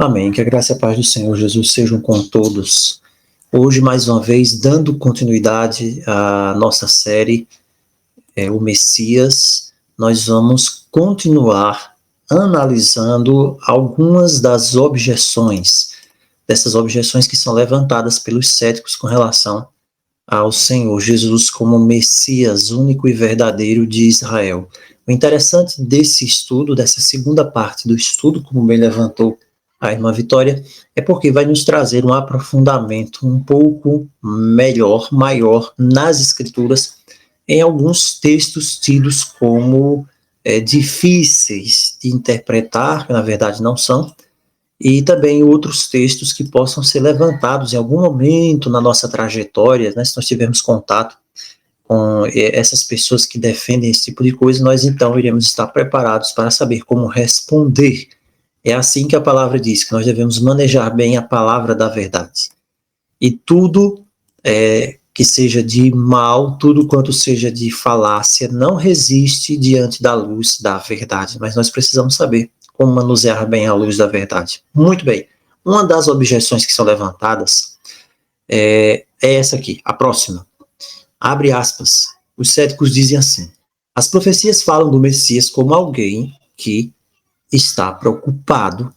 Amém. Que a graça e a paz do Senhor Jesus sejam com todos. Hoje, mais uma vez, dando continuidade à nossa série, O Messias, nós vamos continuar analisando algumas das objeções, dessas objeções que são levantadas pelos céticos com relação ao Senhor Jesus como Messias único e verdadeiro de Israel. O interessante desse estudo, dessa segunda parte do estudo, como bem levantou a irmã Vitória, é porque vai nos trazer um aprofundamento um pouco melhor, maior nas Escrituras, em alguns textos tidos como difíceis de interpretar, que na verdade não são, e também outros textos que possam ser levantados em algum momento na nossa trajetória, né, se nós tivermos contato com essas pessoas que defendem esse tipo de coisa, nós então iremos estar preparados para saber como responder. É assim que a palavra diz, que nós devemos manejar bem a palavra da verdade. E tudo que seja de mal, tudo quanto seja de falácia, não resiste diante da luz da verdade. Mas nós precisamos saber como manusear bem a luz da verdade. Muito bem. Uma das objeções que são levantadas é essa aqui, a próxima. Abre aspas. Os céticos dizem assim: as profecias falam do Messias como alguém que está preocupado,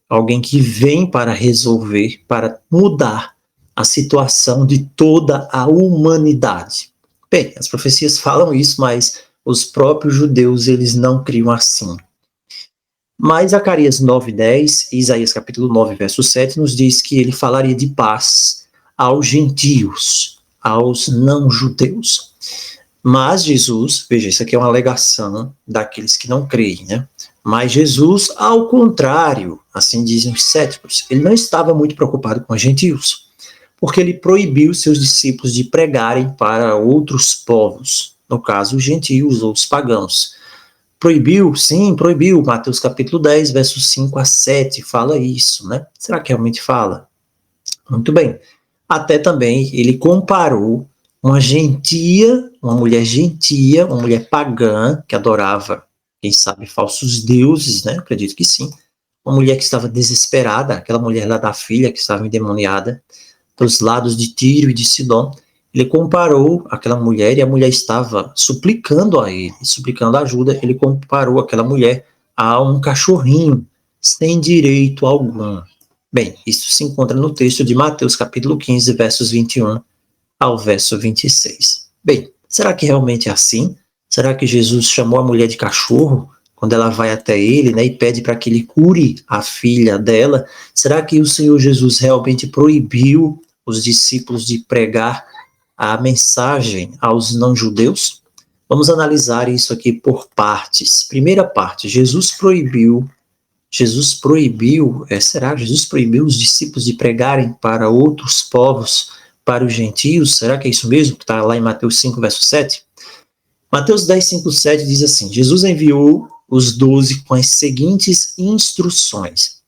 alguém que vem para resolver, para mudar a situação de toda a humanidade. Bem, as profecias falam isso, mas os próprios judeus, eles não criam assim. Mas Zacarias 9:10 e Isaías capítulo 9, verso 7, nos diz que ele falaria de paz aos gentios, aos não-judeus. Mas Jesus, veja, isso aqui é uma alegação daqueles que não creem, né? Mas Jesus, ao contrário, assim dizem os céticos, ele não estava muito preocupado com os gentios, porque ele proibiu seus discípulos de pregarem para outros povos, no caso, os gentios ou os pagãos. Proibiu? Sim, proibiu. Mateus capítulo 10, versos 5 a 7, fala isso, né? Será que realmente fala? Muito bem. Até também ele comparou uma gentia, uma mulher pagã, que adorava, quem sabe, falsos deuses, né? Acredito que sim. Uma mulher que estava desesperada, aquela mulher lá da filha que estava endemoniada, dos lados de Tiro e de Sidom. Ele comparou aquela mulher, e a mulher estava suplicando a ele, suplicando ajuda. Ele comparou aquela mulher a um cachorrinho, sem direito algum. Bem, isso se encontra no texto de Mateus capítulo 15, versos 21 ao verso 26. Bem, será que realmente é assim? Será que Jesus chamou a mulher de cachorro quando ela vai até ele, né, e pede para que ele cure a filha dela? Será que o Senhor Jesus realmente proibiu os discípulos de pregar a mensagem aos não-judeus? Vamos analisar isso aqui por partes. Primeira parte, Jesus proibiu os discípulos de pregarem para outros povos, para os gentios? Será que é isso mesmo que está lá em Mateus 5, verso 7? Mateus 10, 5, 7 diz assim: Jesus enviou os 12 com as seguintes instruções: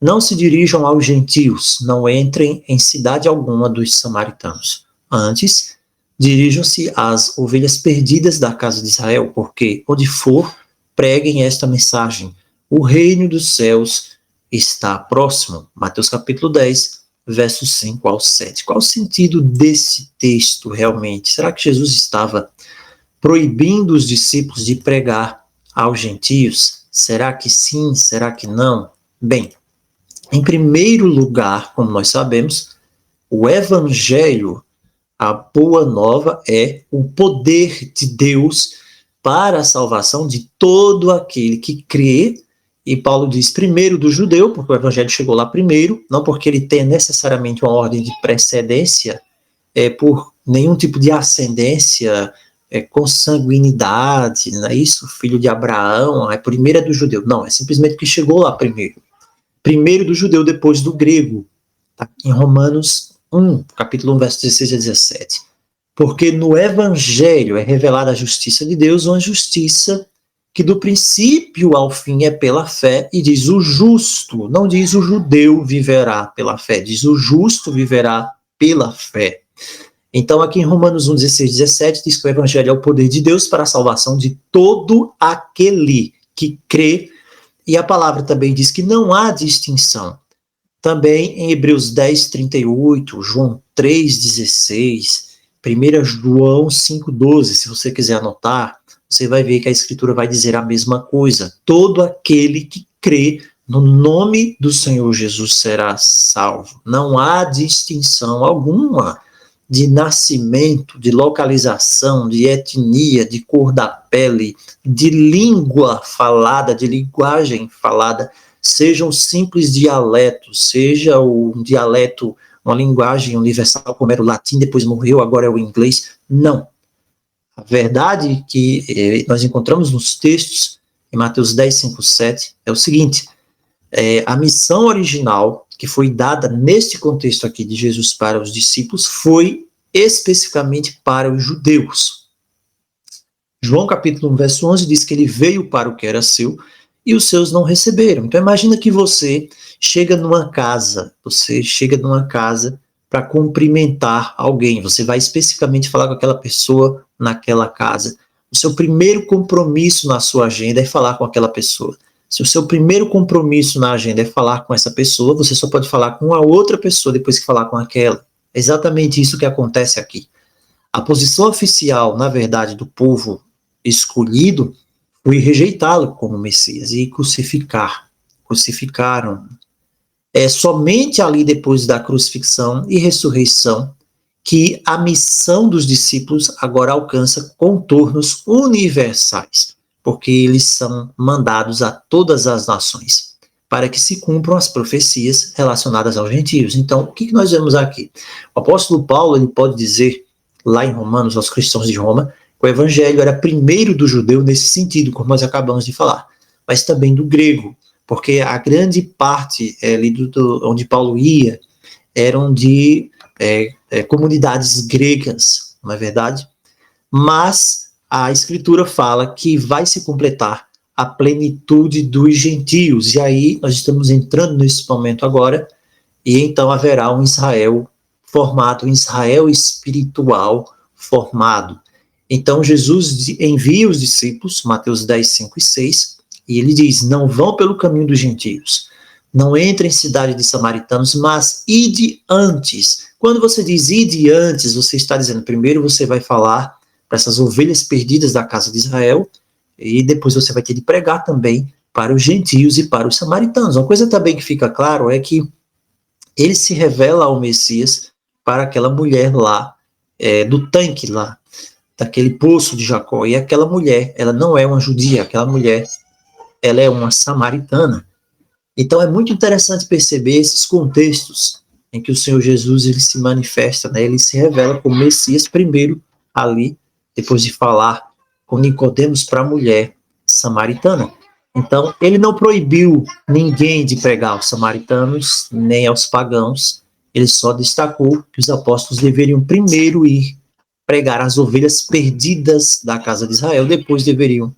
não se dirijam aos gentios, não entrem em cidade alguma dos samaritanos. Antes, dirijam-se às ovelhas perdidas da casa de Israel, porque onde for, preguem esta mensagem: o reino dos céus está próximo. Mateus capítulo 10, versos 5 ao 7. Qual o sentido desse texto realmente? Será que Jesus estava proibindo os discípulos de pregar aos gentios? Será que sim? Será que não? Bem, em primeiro lugar, como nós sabemos, o evangelho, a boa nova, é o poder de Deus para a salvação de todo aquele que crê. E Paulo diz primeiro do judeu, porque o evangelho chegou lá primeiro, não porque ele tenha necessariamente uma ordem de precedência, por nenhum tipo de ascendência, consanguinidade, não é isso? Filho de Abraão, primeiro é do judeu. Não, é simplesmente que chegou lá primeiro. Primeiro do judeu, depois do grego. Tá? Em Romanos 1, capítulo 1, verso 16 a 17. Porque no evangelho é revelada a justiça de Deus, uma justiça que do princípio ao fim é pela fé, e diz o justo, não diz o judeu viverá pela fé, diz o justo viverá pela fé. Então aqui em Romanos 1, 16, 17 diz que o evangelho é o poder de Deus para a salvação de todo aquele que crê, e a palavra também diz que não há distinção, Também em Hebreus 10:38, João 3:16, 1 João 5:12, se você quiser anotar, você vai ver que a Escritura vai dizer a mesma coisa. Todo aquele que crê no nome do Senhor Jesus será salvo. Não há distinção alguma de nascimento, de localização, de etnia, de cor da pele, de língua falada, de linguagem falada, sejam simples dialetos, seja um dialeto, uma linguagem universal, como era o latim, depois morreu, agora é o inglês. Não. A verdade que nós encontramos nos textos, em Mateus 10, 5, 7, é o seguinte: a missão original que foi dada neste contexto aqui de Jesus para os discípulos foi especificamente para os judeus. João capítulo 1, verso 11 diz que ele veio para o que era seu e os seus não receberam. Então imagina que você chega numa casa para cumprimentar alguém, você vai especificamente falar com aquela pessoa naquela casa. O seu primeiro compromisso na sua agenda é falar com aquela pessoa. Se o seu primeiro compromisso na agenda é falar com essa pessoa, você só pode falar com a outra pessoa depois que falar com aquela. É exatamente isso que acontece aqui. A posição oficial, na verdade, do povo escolhido foi rejeitá-lo como Messias e crucificaram. É somente ali depois da crucifixão e ressurreição que a missão dos discípulos agora alcança contornos universais, porque eles são mandados a todas as nações, para que se cumpram as profecias relacionadas aos gentios. Então, o que nós vemos aqui? O apóstolo Paulo, ele pode dizer, lá em Romanos, aos cristãos de Roma, que o evangelho era primeiro do judeu nesse sentido, como nós acabamos de falar, mas também do grego, porque a grande parte ali onde Paulo ia eram de comunidades gregas, não é verdade? Mas a Escritura fala que vai se completar a plenitude dos gentios, e aí nós estamos entrando nesse momento agora, e então haverá um Israel formado, um Israel espiritual formado. Então Jesus envia os discípulos, Mateus 10, 5 e 6, e ele diz: não vão pelo caminho dos gentios, não entrem em cidade de samaritanos, mas ide antes. Quando você diz ide antes, você está dizendo, primeiro você vai falar para essas ovelhas perdidas da casa de Israel, e depois você vai ter de pregar também para os gentios e para os samaritanos. Uma coisa também que fica claro é que ele se revela ao Messias para aquela mulher lá, do tanque lá, daquele poço de Jacó, e aquela mulher, ela não é uma judia, aquela mulher, ela é uma samaritana. Então é muito interessante perceber esses contextos em que o Senhor Jesus ele se manifesta, né? Ele se revela como Messias primeiro ali, depois de falar com Nicodemos para a mulher samaritana. Então ele não proibiu ninguém de pregar aos samaritanos nem aos pagãos, ele só destacou que os apóstolos deveriam primeiro ir pregar as ovelhas perdidas da casa de Israel, depois deveriam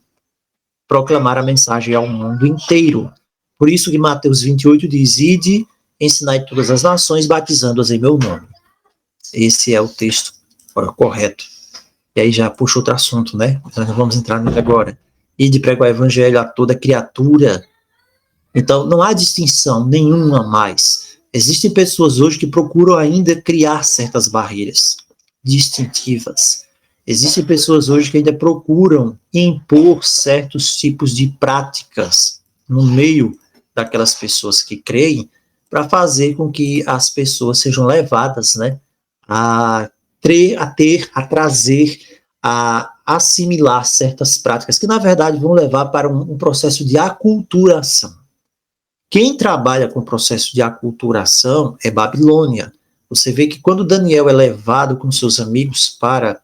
proclamar a mensagem ao mundo inteiro. Por isso que Mateus 28 diz: ide, ensinai todas as nações, batizando-as em meu nome. Esse é o texto correto. E aí já puxa outro assunto, né? Nós não vamos entrar nele agora. Ide pregar o evangelho a toda criatura. Então, não há distinção nenhuma mais. Existem pessoas hoje que procuram ainda criar certas barreiras distintivas. Existem pessoas hoje que ainda procuram impor certos tipos de práticas no meio daquelas pessoas que creem, para fazer com que as pessoas sejam levadas, né, a trazer, a assimilar certas práticas que, na verdade, vão levar para um processo de aculturação. Quem trabalha com o processo de aculturação é Babilônia. Você vê que quando Daniel é levado com seus amigos para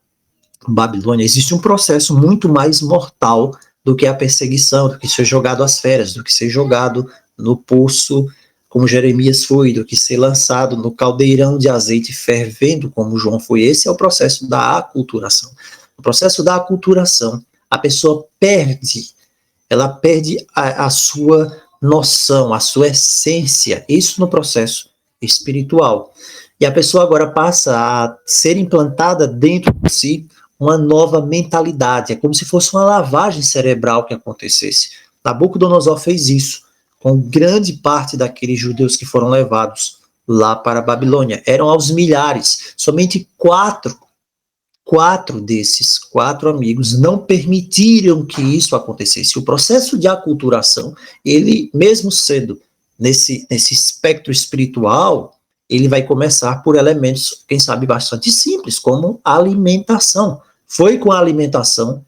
Babilônia, existe um processo muito mais mortal do que a perseguição, do que ser jogado às feras, do que ser jogado no poço, como Jeremias foi, do que ser lançado no caldeirão de azeite fervendo, como João foi. Esse é o processo da aculturação. No processo da aculturação, a pessoa perde a sua noção, a sua essência, isso no processo espiritual. E a pessoa agora passa a ser implantada dentro de si uma nova mentalidade, é como se fosse uma lavagem cerebral que acontecesse. Nabucodonosor fez isso com grande parte daqueles judeus que foram levados lá para a Babilônia. Eram aos milhares. Somente quatro desses quatro amigos não permitiram que isso acontecesse. O processo de aculturação, ele, mesmo sendo nesse espectro espiritual, ele vai começar por elementos, quem sabe, bastante simples, como alimentação. Foi com a alimentação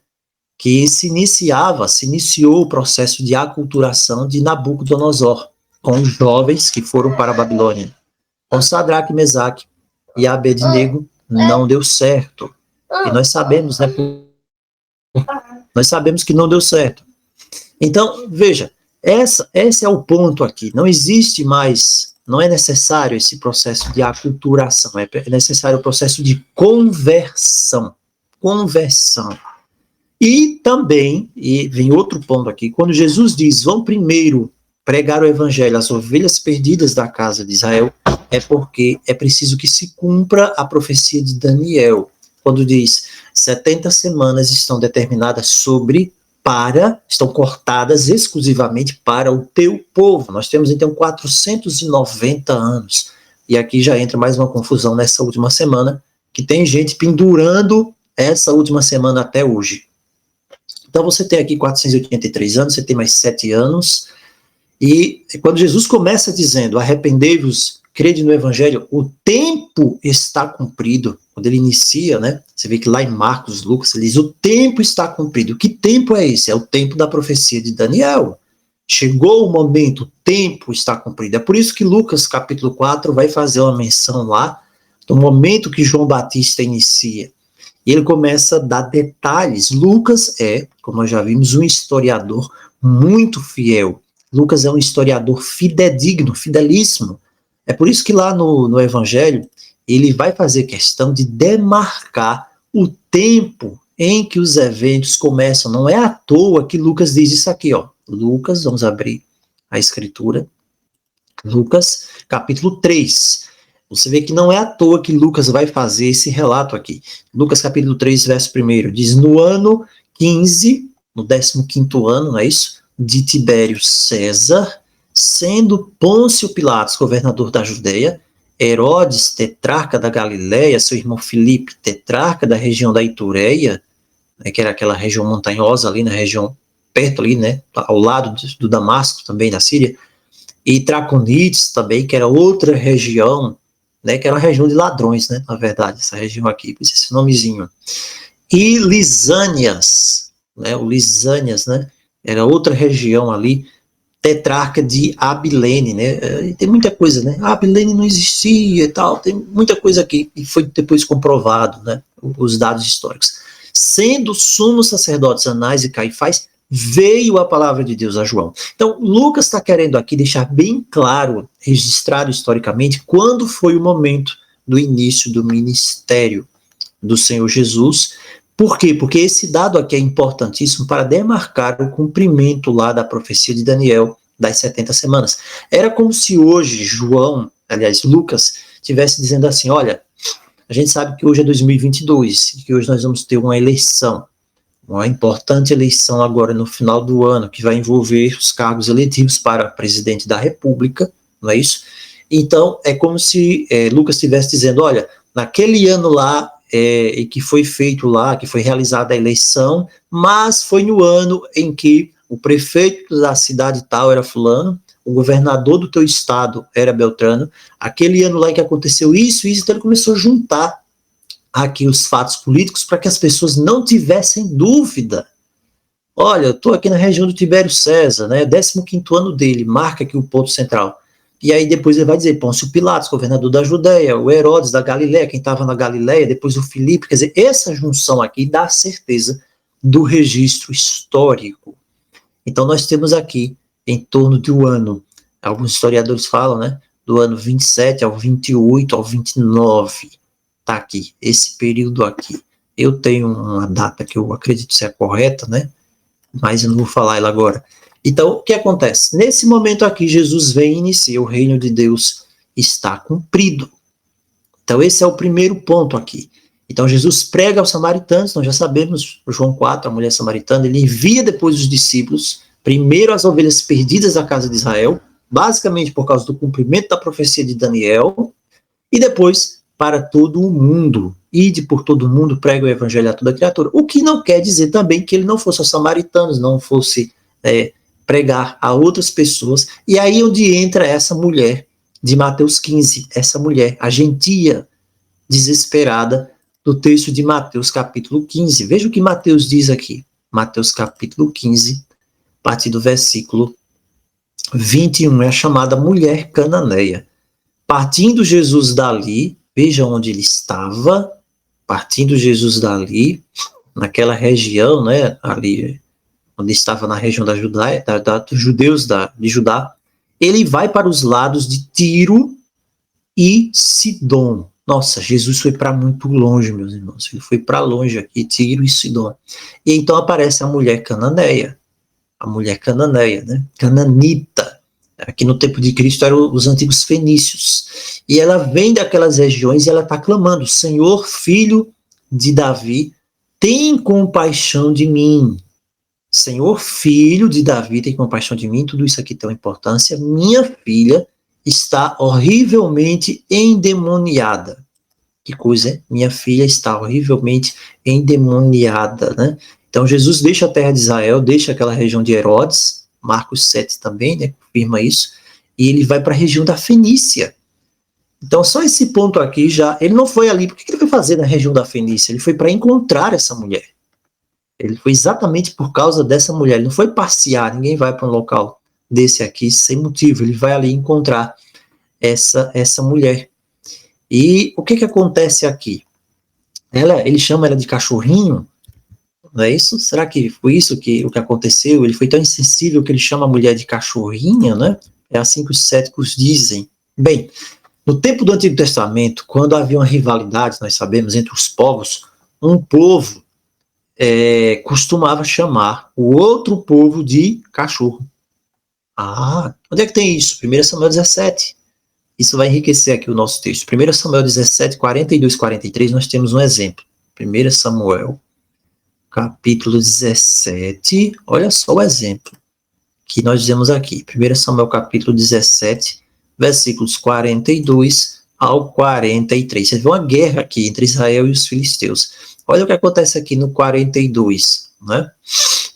que se iniciou o processo de aculturação de Nabucodonosor, com os jovens que foram para a Babilônia. Com Sadraque, Mesaque e Abednego não deu certo. E nós sabemos, né? Nós sabemos que não deu certo. Então, veja, esse é o ponto aqui. Não existe mais, não é necessário esse processo de aculturação, é necessário o processo de conversão. Conversão. E também, e vem outro ponto aqui, quando Jesus diz, vão primeiro pregar o evangelho às ovelhas perdidas da casa de Israel, é porque é preciso que se cumpra a profecia de Daniel, quando diz, 70 semanas estão determinadas estão cortadas exclusivamente para o teu povo. Nós temos então 490 anos. E aqui já entra mais uma confusão nessa última semana, que tem gente pendurando essa última semana até hoje. Então você tem aqui 483 anos, você tem mais 7 anos, e quando Jesus começa dizendo, arrependei-vos, crede no evangelho, o tempo está cumprido. Quando ele inicia, né, você vê que lá em Marcos, Lucas, ele diz, o tempo está cumprido. Que tempo é esse? É o tempo da profecia de Daniel. Chegou o momento, o tempo está cumprido. É por isso que Lucas, capítulo 4, vai fazer uma menção lá, do momento que João Batista inicia. E ele começa a dar detalhes. Lucas é, como nós já vimos, um historiador muito fiel. Lucas é um historiador fidedigno, fidelíssimo. É por isso que lá no Evangelho, ele vai fazer questão de demarcar o tempo em que os eventos começam. Não é à toa que Lucas diz isso aqui, ó. Lucas, vamos abrir a escritura. Lucas, capítulo 3. Você vê que não é à toa que Lucas vai fazer esse relato aqui. Lucas capítulo 3, verso 1, diz, no ano 15, no 15º ano, não é isso? De Tibério César, sendo Pôncio Pilatos governador da Judeia, Herodes, tetrarca da Galileia, seu irmão Filipe, tetrarca da região da Itureia, né, que era aquela região montanhosa ali, na região perto ali, né, ao lado do Damasco, também na Síria, e Traconites também, que era outra região, né, que era uma região de ladrões, né, na verdade, essa região aqui, por esse nomezinho. E Lisânias, né, o Lisânias, né, era outra região ali, tetrarca de Abilene, né, e tem muita coisa, né, Abilene não existia e tal, tem muita coisa aqui, e foi depois comprovado, né, os dados históricos. Sendo sumos sacerdotes Anás e Caifás, veio a palavra de Deus a João. Então, Lucas está querendo aqui deixar bem claro, registrado historicamente, quando foi o momento do início do ministério do Senhor Jesus. Por quê? Porque esse dado aqui é importantíssimo para demarcar o cumprimento lá da profecia de Daniel, das 70 semanas. Era como se hoje Lucas, estivesse dizendo assim, olha, a gente sabe que hoje é 2022, e que hoje nós vamos ter uma eleição, uma importante eleição agora no final do ano, que vai envolver os cargos eletivos para presidente da República, não é isso? Então, é como se Lucas estivesse dizendo, olha, naquele ano lá, e que foi feito lá, que foi realizada a eleição, mas foi no ano em que o prefeito da cidade tal era fulano, o governador do teu estado era Beltrano, aquele ano lá em que aconteceu isso, então ele começou a juntar aqui os fatos políticos para que as pessoas não tivessem dúvida. Olha, eu estou aqui na região do Tibério César, né, 15º ano dele, marca aqui o ponto central. E aí depois ele vai dizer, Pôncio Pilatos, governador da Judeia, o Herodes da Galileia, quem estava na Galileia, depois o Filipe, quer dizer, essa junção aqui dá certeza do registro histórico. Então nós temos aqui, em torno do ano, alguns historiadores falam, né, do ano 27 ao 28 ao 29, tá aqui, esse período aqui. Eu tenho uma data que eu acredito ser a correta, né, mas eu não vou falar ela agora. Então, o que acontece? Nesse momento aqui, Jesus vem e inicia, o reino de Deus está cumprido. Então, esse é o primeiro ponto aqui. Então, Jesus prega aos samaritanos, nós já sabemos, João 4, a mulher samaritana, ele envia depois os discípulos, Primeiro as ovelhas perdidas da casa de Israel, basicamente por causa do cumprimento da profecia de Daniel, e depois para todo o mundo. Ide por todo o mundo, prega o evangelho a toda criatura. O que não quer dizer também que ele não fosse aos samaritanos, não fosse pregar a outras pessoas. E aí onde entra essa mulher de Mateus 15, essa mulher, a gentia, desesperada, do texto de Mateus capítulo 15. Veja o que Mateus diz aqui. Mateus capítulo 15, a partir do versículo 21, é a chamada mulher cananeia. Partindo Jesus dali, veja onde ele estava, partindo Jesus dali, naquela região, né, ali, onde estava na região da Judá, dos judeus de Judá, ele vai para os lados de Tiro e Sidom. Nossa, Jesus foi para muito longe, meus irmãos. Ele foi para longe aqui, Tiro e Sidom. E então aparece a mulher cananeia, né? Cananita. Aqui no tempo de Cristo eram os antigos fenícios. E ela vem daquelas regiões e ela está clamando: Senhor, filho de Davi, tem compaixão de mim. Senhor, filho de Davi, tem compaixão de mim. Tudo isso aqui tem uma importância. Minha filha está horrivelmente endemoniada. Que coisa, hein? Minha filha está horrivelmente endemoniada, né? Então Jesus deixa a terra de Israel, deixa aquela região de Herodes, Marcos 7 também, né, confirma isso, e ele vai para a região da Fenícia. Então só esse ponto aqui já, ele não foi ali, por que ele foi fazer na região da Fenícia? Ele foi para encontrar essa mulher. Ele foi exatamente por causa dessa mulher, ele não foi passear, ninguém vai para um local desse aqui sem motivo, ele vai ali encontrar essa mulher. E o que acontece aqui? Ele chama ela de cachorrinho, não é isso? Será que foi isso o que aconteceu? Ele foi tão insensível que ele chama a mulher de cachorrinha, né? É assim que os céticos dizem. Bem, no tempo do Antigo Testamento, quando havia uma rivalidade, nós sabemos, entre os povos, um povo costumava chamar o outro povo de cachorro. Ah, onde é que tem isso? 1 Samuel 17. Isso vai enriquecer aqui o nosso texto. 1 Samuel 17, 42, 43, nós temos um exemplo. 1 Samuel, capítulo 17, olha só o exemplo que nós dizemos aqui. 1 Samuel, capítulo 17, versículos 42 ao 43. Você vê uma guerra aqui entre Israel e os filisteus. Olha o que acontece aqui no 42, né?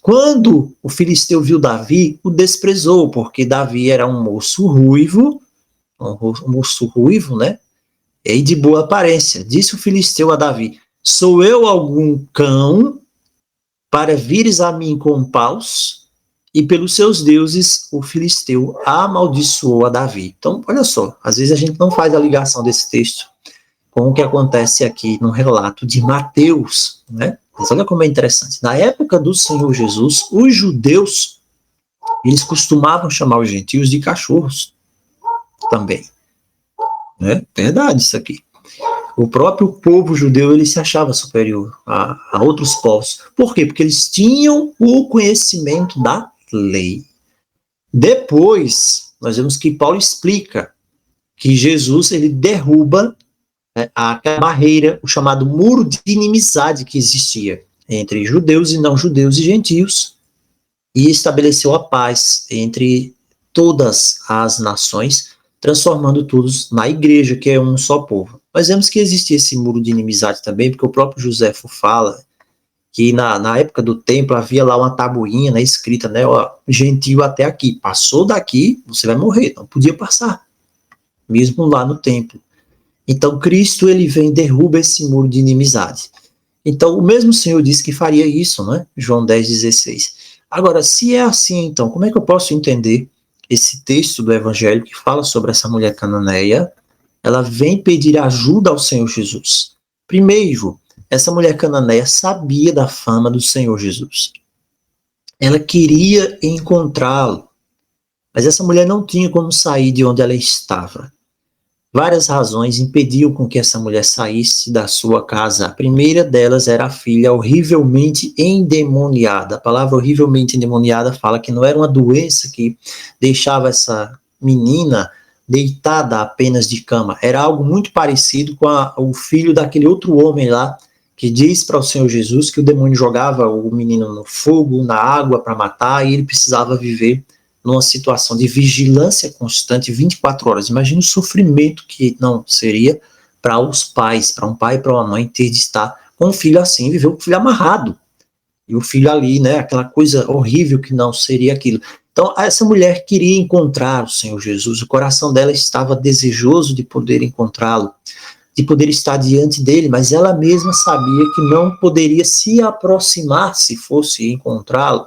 Quando o filisteu viu Davi, o desprezou, porque Davi era um moço ruivo, né? E de boa aparência. Disse o filisteu a Davi: sou eu algum cão para vires a mim com paus? E pelos seus deuses o filisteu amaldiçoou a Davi. Então, olha só, às vezes a gente não faz a ligação desse texto com o que acontece aqui no relato de Mateus, né? Mas olha como é interessante. Na época do Senhor Jesus, os judeus, eles costumavam chamar os gentios de cachorros também. Né? Verdade isso aqui. O próprio povo judeu, ele se achava superior a outros povos. Por quê? Porque eles tinham o conhecimento da lei. Depois, nós vemos que Paulo explica que Jesus, ele derruba a barreira, o chamado muro de inimizade que existia entre judeus e não judeus e gentios, e estabeleceu a paz entre todas as nações, transformando todos na igreja, que é um só povo. Nós vemos que existe esse muro de inimizade também, porque o próprio Joséfo fala que na época do templo havia lá uma tabuinha, né, escrita, né, ó, gentil até aqui, passou daqui, você vai morrer, não podia passar, mesmo lá no templo. Então Cristo, ele vem e derruba esse muro de inimizade. Então o mesmo Senhor disse que faria isso, né, João 10,16. Agora, se é assim, então, como é que eu posso entender esse texto do Evangelho que fala sobre essa mulher cananeia? Ela vem pedir ajuda ao Senhor Jesus. Primeiro, essa mulher cananeia sabia da fama do Senhor Jesus. Ela queria encontrá-lo, mas essa mulher não tinha como sair de onde ela estava. Várias razões impediam com que essa mulher saísse da sua casa. A primeira delas era a filha horrivelmente endemoniada. A palavra horrivelmente endemoniada fala que não era uma doença que deixava essa menina deitada apenas de cama. Era algo muito parecido com o filho daquele outro homem lá, que diz para o Senhor Jesus que o demônio jogava o menino no fogo, na água para matar, e ele precisava viver numa situação de vigilância constante 24 horas. Imagina o sofrimento que não seria para os pais, para um pai e para uma mãe ter de estar com um filho assim, viver com o filho amarrado. E o filho ali, né, aquela coisa horrível que não seria aquilo. Então, essa mulher queria encontrar o Senhor Jesus, o coração dela estava desejoso de poder encontrá-lo, de poder estar diante dele, mas ela mesma sabia que não poderia se aproximar se fosse encontrá-lo.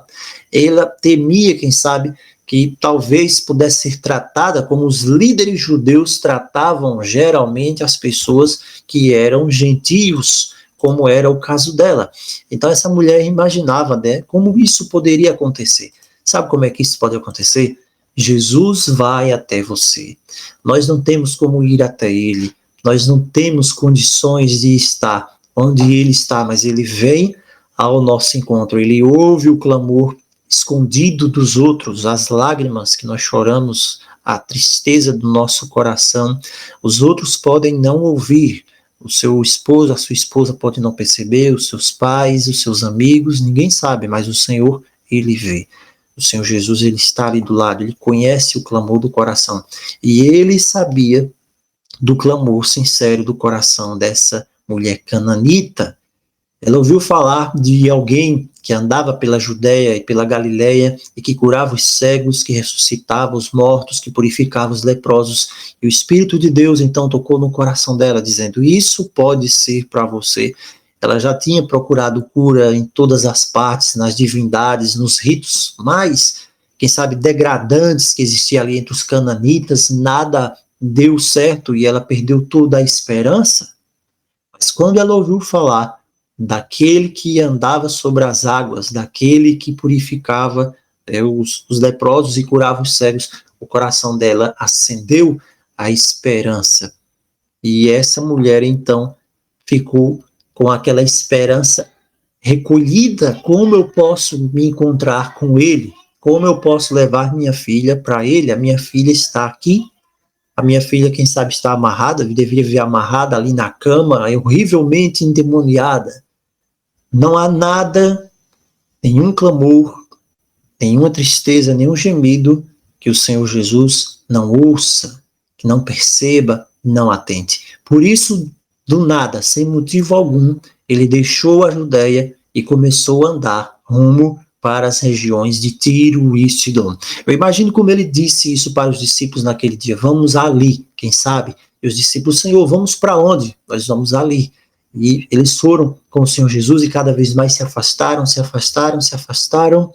Ela temia, quem sabe, que talvez pudesse ser tratada como os líderes judeus tratavam geralmente as pessoas que eram gentios, como era o caso dela. Então essa mulher imaginava, né, como isso poderia acontecer. Sabe como é que isso pode acontecer? Jesus vai até você. Nós não temos como ir até ele. Nós não temos condições de estar onde ele está, mas ele vem ao nosso encontro. Ele ouve o clamor escondido dos outros, as lágrimas que nós choramos, a tristeza do nosso coração. Os outros podem não ouvir. O seu esposo, a sua esposa pode não perceber, os seus pais, os seus amigos, ninguém sabe, mas o Senhor, ele vê. O Senhor Jesus, ele está ali do lado, ele conhece o clamor do coração. E ele sabia do clamor sincero do coração dessa mulher cananita. Ela ouviu falar de alguém que andava pela Judéia e pela Galiléia e que curava os cegos, que ressuscitava os mortos, que purificava os leprosos. E o Espírito de Deus então tocou no coração dela, dizendo: isso pode ser para você. Ela já tinha procurado cura em todas as partes, nas divindades, nos ritos mais, quem sabe, degradantes que existia ali entre os cananitas. Nada deu certo e ela perdeu toda a esperança. Mas quando ela ouviu falar daquele que andava sobre as águas, daquele que purificava os leprosos e curava os cegos, o coração dela acendeu a esperança. E essa mulher, então, ficou com aquela esperança recolhida: como eu posso me encontrar com ele? Como eu posso levar minha filha para ele? A minha filha está aqui. A minha filha, quem sabe, está amarrada, deveria viver amarrada ali na cama, horrivelmente endemoniada. Não há nada, nenhum clamor, nenhuma tristeza, nenhum gemido que o Senhor Jesus não ouça, que não perceba, não atente. Por isso, do nada, sem motivo algum, ele deixou a Judéia e começou a andar rumo para as regiões de Tiro e Sidom. Eu imagino como ele disse isso para os discípulos naquele dia: vamos ali, quem sabe? E os discípulos: Senhor, vamos para onde? Nós vamos ali. E eles foram com o Senhor Jesus e cada vez mais se afastaram, se afastaram, se afastaram,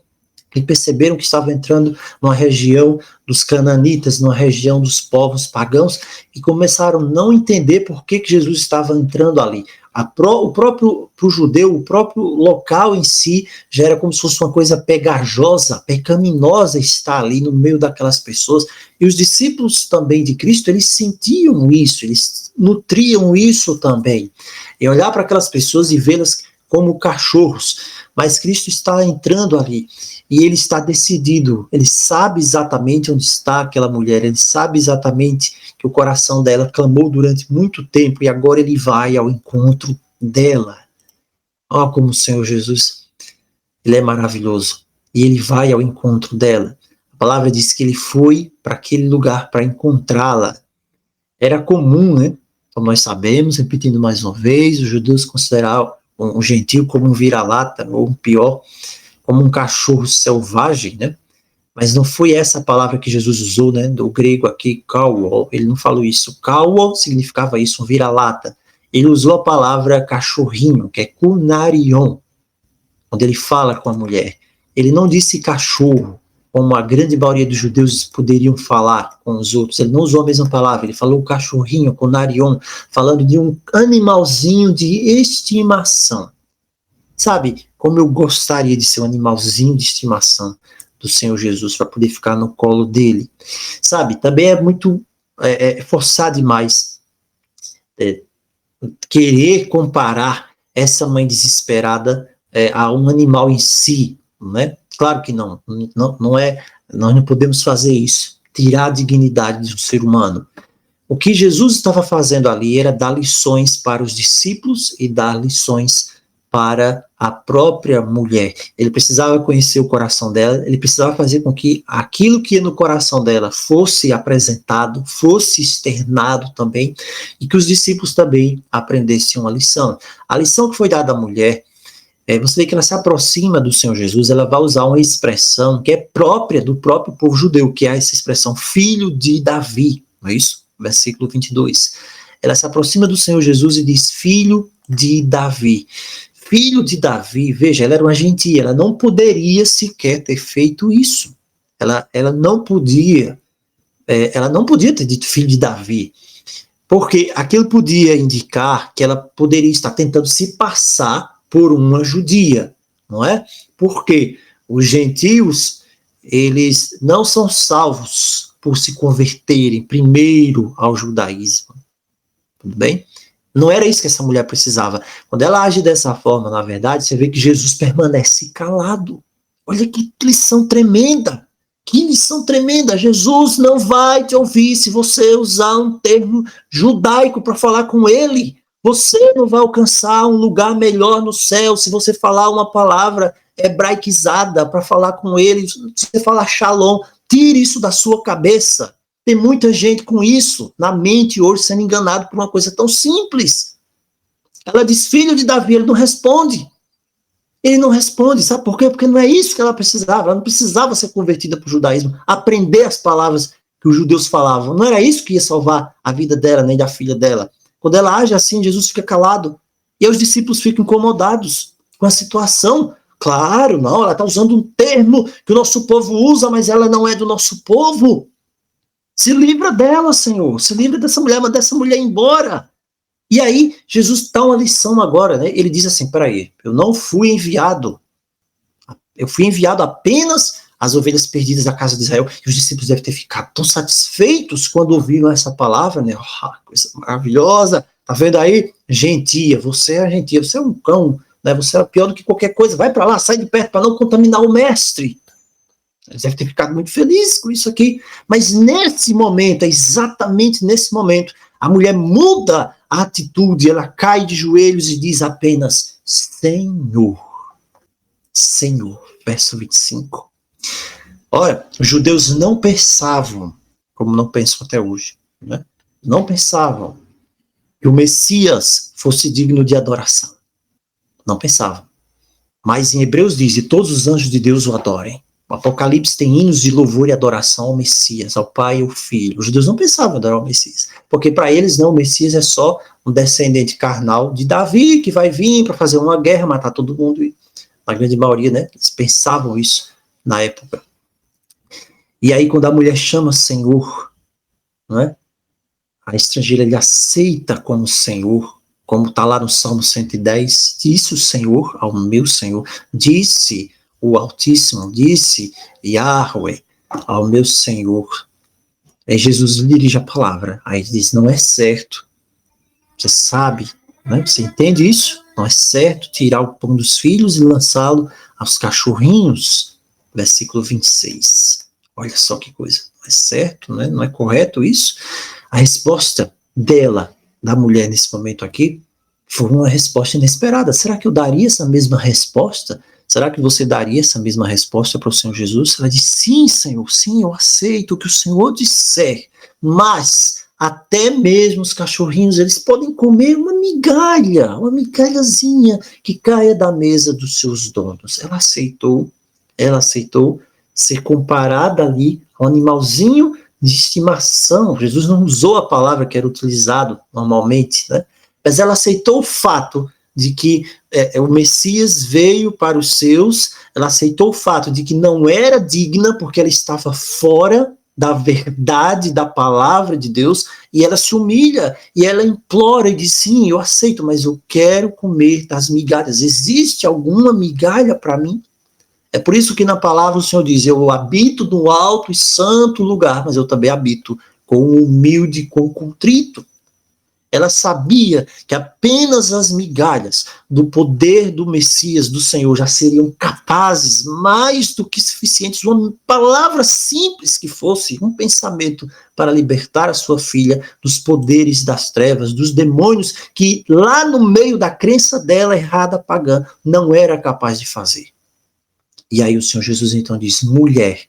e perceberam que estavam entrando numa região dos cananitas, numa região dos povos pagãos, e começaram a não entender por que Jesus estava entrando ali. O próprio pro judeu, o próprio local em si já era como se fosse uma coisa pegajosa, pecaminosa estar ali no meio daquelas pessoas. E os discípulos também de Cristo, eles sentiam isso, eles nutriam isso também. E olhar para aquelas pessoas e vê-las como cachorros. Mas Cristo está entrando ali e ele está decidido. Ele sabe exatamente onde está aquela mulher, ele sabe exatamente que o coração dela clamou durante muito tempo e agora ele vai ao encontro dela. Olha como o Senhor Jesus, ele é maravilhoso. E ele vai ao encontro dela. A palavra diz que ele foi para aquele lugar para encontrá-la. Era comum, né? Como nós sabemos, repetindo mais uma vez, os judeus consideravam um gentio como um vira-lata, ou pior, como um cachorro selvagem, né? Mas não foi essa a palavra que Jesus usou, né? Do grego aqui, kauo, ele não falou isso. Kauo significava isso, um vira-lata. Ele usou a palavra cachorrinho, que é kunarion, quando ele fala com a mulher. Ele não disse cachorro, como a grande maioria dos judeus poderiam falar com os outros. Ele não usou a mesma palavra, ele falou cachorrinho, kunarion, falando de um animalzinho de estimação. Sabe, como eu gostaria de ser um animalzinho de estimação do Senhor Jesus, para poder ficar no colo dele. Sabe, também é muito forçar demais querer comparar essa mãe desesperada a um animal em si, né? Claro que não é, nós não podemos fazer isso, tirar a dignidade do ser humano. O que Jesus estava fazendo ali era dar lições para os discípulos e dar lições para a própria mulher. Ele precisava conhecer o coração dela, ele precisava fazer com que aquilo que ia no coração dela fosse apresentado, fosse externado também, e que os discípulos também aprendessem uma lição. A lição que foi dada à mulher, você vê que ela se aproxima do Senhor Jesus, ela vai usar uma expressão que é própria do próprio povo judeu, que é essa expressão, filho de Davi, não é isso? Versículo 22. Ela se aproxima do Senhor Jesus e diz, filho de Davi. Filho de Davi, veja, ela era uma gentia, ela não poderia sequer ter feito isso. Ela não podia ter dito filho de Davi, porque aquilo podia indicar que ela poderia estar tentando se passar por uma judia, não é? Porque os gentios, eles não são salvos por se converterem primeiro ao judaísmo. Tudo bem? Não era isso que essa mulher precisava. Quando ela age dessa forma, na verdade, você vê que Jesus permanece calado. Olha que lição tremenda. Que lição tremenda. Jesus não vai te ouvir se você usar um termo judaico para falar com ele. Você não vai alcançar um lugar melhor no céu se você falar uma palavra hebraicizada para falar com ele. Se você falar shalom, tire isso da sua cabeça. Tem muita gente com isso na mente hoje sendo enganado por uma coisa tão simples. Ela diz, filho de Davi, ele não responde. Ele não responde, sabe por quê? Porque não é isso que ela precisava. Ela não precisava ser convertida para o judaísmo, aprender as palavras que os judeus falavam. Não era isso que ia salvar a vida dela, nem da filha dela. Quando ela age assim, Jesus fica calado. E os discípulos ficam incomodados com a situação. Claro, não, ela está usando um termo que o nosso povo usa, mas ela não é do nosso povo. Se livra dela, Senhor. Se livra dessa mulher, manda essa mulher embora. E aí, Jesus dá uma lição agora, né? Ele diz assim, peraí, eu não fui enviado. Eu fui enviado apenas às ovelhas perdidas da casa de Israel. E os discípulos devem ter ficado tão satisfeitos quando ouviram essa palavra, né? Oh, coisa maravilhosa. Tá vendo aí? Gentia, você é gentia, você é um cão, né? Você é pior do que qualquer coisa. Vai para lá, sai de perto para não contaminar o mestre. Eles devem ter ficado muito felizes com isso aqui. Mas nesse momento, exatamente nesse momento, a mulher muda a atitude, ela cai de joelhos e diz apenas, Senhor, Senhor, verso 25. Ora, os judeus não pensavam, como não pensam até hoje, né? Não pensavam que o Messias fosse digno de adoração. Não pensavam. Mas em Hebreus diz, e todos os anjos de Deus o adorem. O Apocalipse tem hinos de louvor e adoração ao Messias, ao Pai e ao Filho. Os judeus não pensavam em adorar o Messias, porque para eles não, o Messias é só um descendente carnal de Davi, que vai vir para fazer uma guerra, matar todo mundo. E a grande maioria, né, eles pensavam isso na época. E aí quando a mulher chama Senhor, não é? A estrangeira ele aceita como Senhor, como está lá no Salmo 110, disse o Senhor ao meu Senhor, disse o Altíssimo, disse Yahweh ao meu Senhor. Aí Jesus dirige a palavra, aí ele diz, não é certo, você sabe, né? Você entende isso? Não é certo tirar o pão dos filhos e lançá-lo aos cachorrinhos, versículo 26. Olha só que coisa, não é certo, né? Não é correto isso? A resposta dela, da mulher nesse momento aqui, foi uma resposta inesperada. Será que eu daria essa mesma resposta? Será que você daria essa mesma resposta para o Senhor Jesus? Ela disse, sim, Senhor, sim, eu aceito o que o Senhor disser, mas até mesmo os cachorrinhos, eles podem comer uma migalhazinha que caia da mesa dos seus donos. Ela aceitou ser comparada ali ao animalzinho de estimação. Jesus não usou a palavra que era utilizado normalmente, né? Mas ela aceitou o fato de que o Messias veio para os seus, ela aceitou o fato de que não era digna, porque ela estava fora da verdade da palavra de Deus, e ela se humilha, e ela implora e diz, sim, eu aceito, mas eu quero comer das migalhas. Existe alguma migalha para mim? É por isso que na palavra o Senhor diz, eu habito no alto e santo lugar, mas eu também habito com o humilde, com o contrito. Ela sabia que apenas as migalhas do poder do Messias, do Senhor, já seriam capazes, mais do que suficientes, uma palavra simples que fosse, um pensamento para libertar a sua filha dos poderes das trevas, dos demônios que lá no meio da crença dela errada, pagã, não era capaz de fazer. E aí o Senhor Jesus então diz: mulher,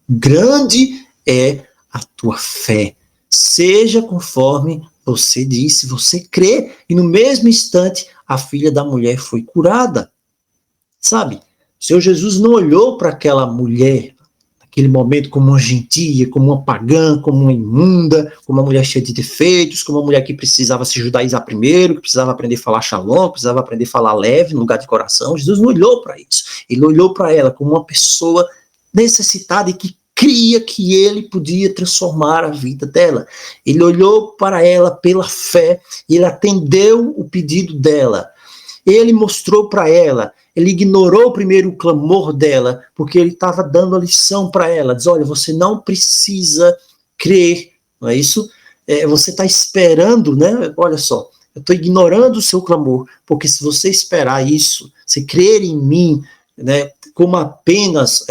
grande é a tua fé, seja conforme você disse, você crê, e no mesmo instante a filha da mulher foi curada. Sabe, o Senhor Jesus não olhou para aquela mulher, naquele momento, como uma gentia, como uma pagã, como uma imunda, como uma mulher cheia de defeitos, como uma mulher que precisava se judaizar primeiro, que precisava aprender a falar shalom, que precisava aprender a falar leve no lugar de coração. Jesus não olhou para isso. Ele olhou para ela como uma pessoa necessitada e que cria que ele podia transformar a vida dela. Ele olhou para ela pela fé e ele atendeu o pedido dela. Ele mostrou para ela, ele ignorou primeiro o clamor dela, porque ele estava dando a lição para ela. Diz: olha, você não precisa crer, não é isso? Você está esperando, né? Olha só, eu estou ignorando o seu clamor, porque se você esperar isso, se crer em mim, né, como apenas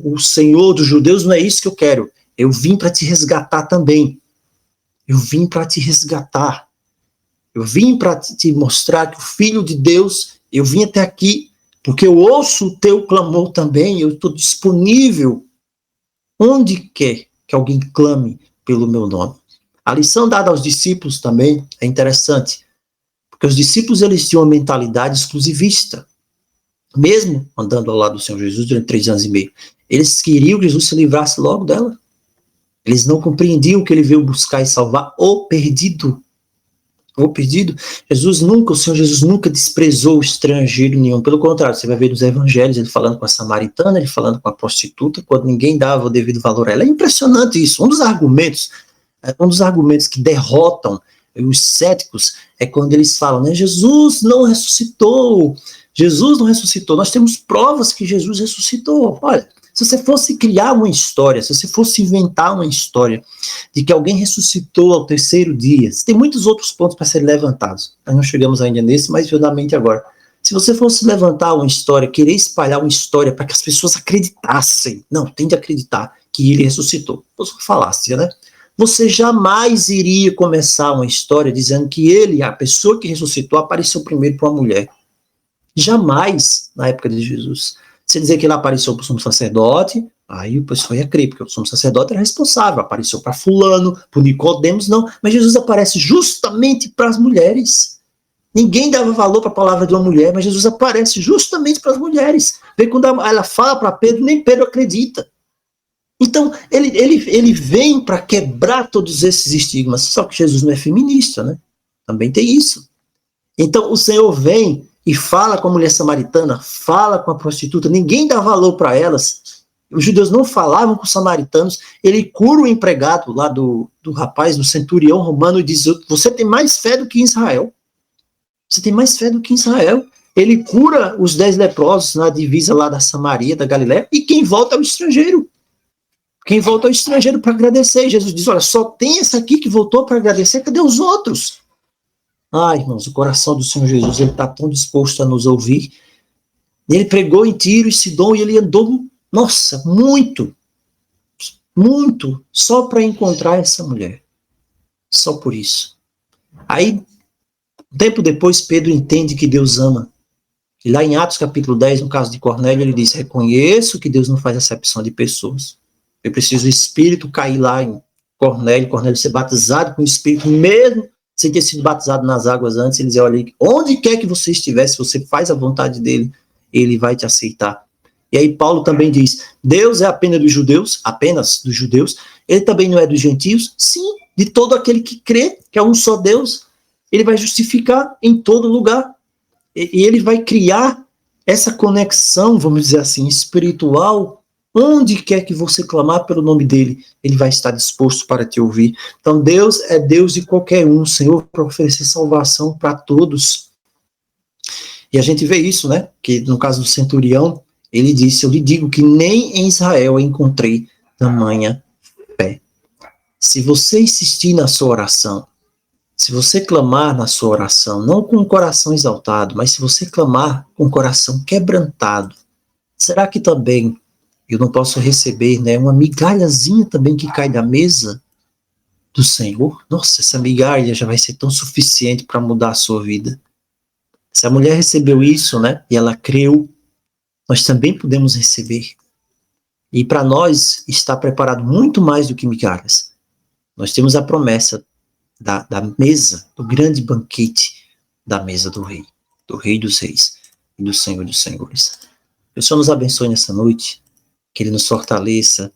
o Senhor dos judeus, não é isso que eu quero. Eu vim para te resgatar também. Eu vim para te resgatar. Eu vim para te mostrar que o Filho de Deus, eu vim até aqui, porque eu ouço o teu clamor também, eu estou disponível onde quer que alguém clame pelo meu nome. A lição dada aos discípulos também é interessante, porque os discípulos eles tinham uma mentalidade exclusivista. Mesmo andando ao lado do Senhor Jesus durante 3 anos e meio, eles queriam que Jesus se livrasse logo dela. Eles não compreendiam que ele veio buscar e salvar o perdido. O perdido. O Senhor Jesus nunca desprezou o estrangeiro nenhum. Pelo contrário, você vai ver nos evangelhos ele falando com a samaritana, ele falando com a prostituta, quando ninguém dava o devido valor a ela. É impressionante isso. Um dos argumentos que derrotam os céticos é quando eles falam, né, Jesus não ressuscitou. Jesus não ressuscitou. Nós temos provas que Jesus ressuscitou. Olha, se você fosse criar uma história, se você fosse inventar uma história de que alguém ressuscitou ao 3º dia, tem muitos outros pontos para serem levantados. Nós não chegamos ainda nesse, mas veio na mente agora. Se você fosse levantar uma história, querer espalhar uma história para que as pessoas acreditassem, não, tem de acreditar que ele ressuscitou. Fosse uma falácia, né? Você jamais iria começar uma história dizendo que ele, a pessoa que ressuscitou, apareceu primeiro para uma mulher. Jamais, na época de Jesus. Se dizer que ele apareceu para o sumo sacerdote, aí o pessoal ia crer, porque o sumo sacerdote era responsável, apareceu para fulano, para Nicodemos, não. Mas Jesus aparece justamente para as mulheres. Ninguém dava valor para a palavra de uma mulher, mas Jesus aparece justamente para as mulheres. Vê quando ela fala para Pedro, nem Pedro acredita. Então, ele vem para quebrar todos esses estigmas, só que Jesus não é feminista, né? Também tem isso. Então, o Senhor vem e fala com a mulher samaritana, fala com a prostituta, ninguém dá valor para elas. Os judeus não falavam com os samaritanos. Ele cura o empregado lá do rapaz, do centurião romano, e diz: você tem mais fé do que Israel. Você tem mais fé do que Israel. Ele cura os 10 leprosos na divisa lá da Samaria, da Galiléia, e quem volta é o estrangeiro. Quem volta é o estrangeiro para agradecer. E Jesus diz: olha, só tem esse aqui que voltou para agradecer, cadê os outros? Ai, irmãos, o coração do Senhor Jesus, ele está tão disposto a nos ouvir. Ele pregou em Tiro e Sidom e ele andou, nossa, muito, só para encontrar essa mulher. Só por isso. Aí, um tempo depois, Pedro entende que Deus ama. E lá em Atos capítulo 10, no caso de Cornélio, ele diz: reconheço que Deus não faz acepção de pessoas. Eu preciso o Espírito cair lá em Cornélio ser batizado com o Espírito, mesmo sem ter sido batizado nas águas antes. Ele diz: olha, onde quer que você estiver, se você faz a vontade dele, ele vai te aceitar. E aí Paulo também diz: Deus é apenas dos judeus, ele também não é dos gentios? Sim, de todo aquele que crê que é um só Deus, ele vai justificar em todo lugar. E ele vai criar essa conexão, vamos dizer assim, espiritual. Onde quer que você clamar pelo nome dele, ele vai estar disposto para te ouvir. Então Deus é Deus de qualquer um, Senhor, para oferecer salvação para todos. E a gente vê isso, né? Que no caso do centurião, ele disse: eu lhe digo que nem em Israel encontrei tamanha fé. Se você insistir na sua oração, Se você clamar na sua oração, não com o coração exaltado, mas se você clamar com o coração quebrantado, será que também eu não posso receber, né, uma migalhazinha também que cai da mesa do Senhor? Nossa, essa migalha já vai ser tão suficiente para mudar a sua vida. Se a mulher recebeu isso, né, e ela creu, nós também podemos receber. E para nós está preparado muito mais do que migalhas. Nós temos a promessa da mesa, do grande banquete da mesa do Rei dos Reis e do Senhor dos Senhores. Que o Senhor nos abençoe nessa noite, que Ele nos fortaleça.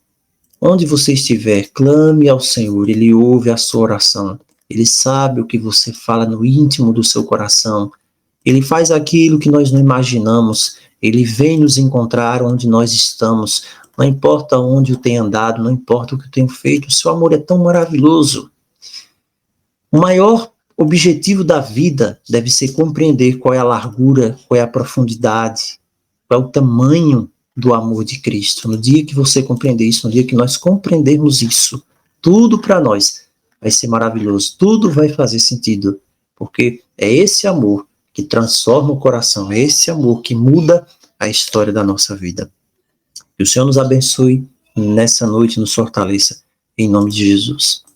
Onde você estiver, clame ao Senhor, Ele ouve a sua oração, Ele sabe o que você fala no íntimo do seu coração, Ele faz aquilo que nós não imaginamos, Ele vem nos encontrar onde nós estamos, não importa onde eu tenho andado, não importa o que eu tenho feito, o seu amor é tão maravilhoso. O maior objetivo da vida deve ser compreender qual é a largura, qual é a profundidade, qual é o tamanho do amor de Cristo. No dia que você compreender isso, no dia que nós compreendermos isso, tudo para nós vai ser maravilhoso, tudo vai fazer sentido, porque é esse amor que transforma o coração, é esse amor que muda a história da nossa vida. Que o Senhor nos abençoe nessa noite, nos fortaleça, em nome de Jesus.